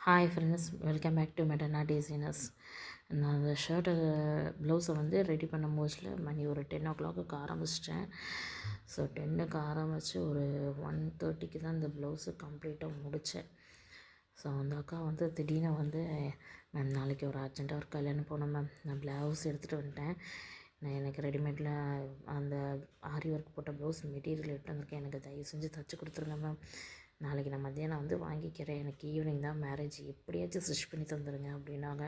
Hi friends, welcome back to Moderna designers. நான் அந்த shirt ப்ளவுஸை வந்து ரெடி பண்ண மோஸ்ட்ல மணி ஒரு 10 o'clock ஆரம்பிச்சிட்டேன். ஸோ 10க்கு ஆரம்பித்து ஒரு 1:30க்கு தான் இந்த ப்ளவுஸு கம்ப்ளீட்டாக முடித்தேன். ஸோ அந்த அக்கா வந்து திடீர்னு வந்து, மேம் நாளைக்கு ஒரு அர்ஜெண்ட்டாக ஒரு கல்யாணம் போகணும் மேம், நான் ப்ளவுஸ் எடுத்துகிட்டு வந்துட்டேன், நான் எனக்கு ரெடிமேடில் அந்த ஆரி ஒர்க் போட்ட ப்ளவுஸ் மெட்டீரியல் எடுத்து வந்திருக்கேன், எனக்கு தயவு செஞ்சு தைச்சி கொடுத்துருங்க மேம், நாளைக்கு நான் மத்தியானம் வந்து வாங்கிக்கிறேன், எனக்கு ஈவினிங் தான் மேரேஜ், எப்படியாச்சும் ஸ்டிச் பண்ணி தந்துடுங்க அப்படின்னாங்க.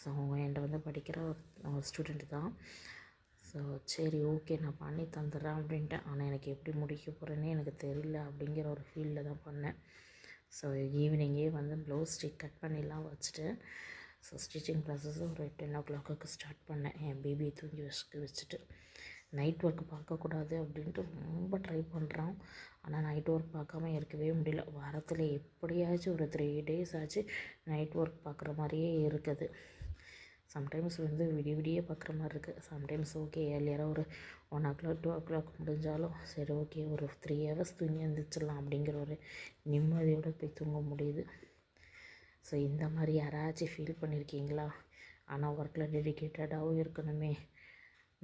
ஸோ அவங்க என்கிட்ட வந்து படிக்கிற ஒரு ஸ்டூடெண்ட்டு தான். ஸோ சரி ஓகே நான் பண்ணி தந்துடுறேன் அப்படின்ட்டேன். ஆனால் எனக்கு எப்படி முடிக்க போகிறேன்னே எனக்கு தெரியல அப்படிங்கிற ஒரு ஃபீலில் தான் பண்ணேன். ஸோ ஈவினிங்கே வந்து ப்ளவுஸ் கட் பண்ணிடலாம் வச்சுட்டு, ஸோ ஸ்டிச்சிங் ப்ராசஸும் ஒரு 10 o'clock ஸ்டார்ட் பண்ணேன். என் பேபியை தூங்கி வச்சுட்டு நைட் ஒர்க் பார்க்கக்கூடாது அப்படின்ட்டு ரொம்ப ட்ரை பண்ணுறான். ஆனால் நைட் ஒர்க் பார்க்காம இருக்கவே முடியல. வாரத்தில் எப்படியாச்சும் ஒரு 3 days ஆச்சு நைட் ஒர்க் பார்க்குற மாதிரியே இருக்குது. சம்டைம்ஸ் வந்து விடிய பார்க்குற மாதிரி இருக்குது. சம்டைம்ஸ் ஓகே ஏர்லியராக ஒரு 1 o'clock 2 o'clock முடிஞ்சாலும் சரி ஓகே ஒரு 3 hours தூங்கி எழுந்திரிச்சிடலாம் அப்படிங்கிற ஒரு நிம்மதியோடு போய் தூங்க முடியுது. ஸோ இந்த மாதிரி யாராச்சும் ஃபீல் பண்ணியிருக்கீங்களா? ஆனால் ஒர்க்கில் டெடிக்கேட்டடாகவும் இருக்கணுமே,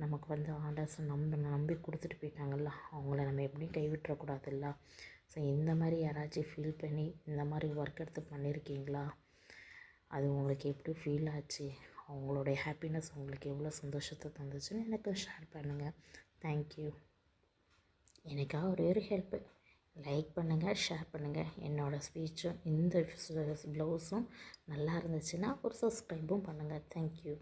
நமக்கு வந்து ஆர்டர்ஸ் நம்பி கொடுத்துட்டு போயிட்டாங்கல்ல, அவங்கள நம்ம எப்படியும் கைவிட்டுறக்கூடாதுல்ல. ஸோ இந்த மாதிரி யாராச்சும் ஃபீல் பண்ணி இந்த மாதிரி ஒர்க் எடுத்து பண்ணியிருக்கீங்களா? அது உங்களுக்கு எப்படி ஃபீல் ஆச்சு? அவங்களுடைய ஹாப்பினஸ் உங்களுக்கு எவ்வளோ சந்தோஷத்தை தந்துச்சுன்னு எனக்கு ஷேர் பண்ணுங்கள். தேங்க்யூ. எனக்காக ஒரு ஹெல்ப்பு, லைக் பண்ணுங்கள், ஷேர் பண்ணுங்கள். என்னோடய ஸ்பீச்சும் இந்த ப்ளவுஸும் நல்லா இருந்துச்சுன்னா ஒரு சப்ஸ்கிரைபும் பண்ணுங்கள். தேங்க்யூ.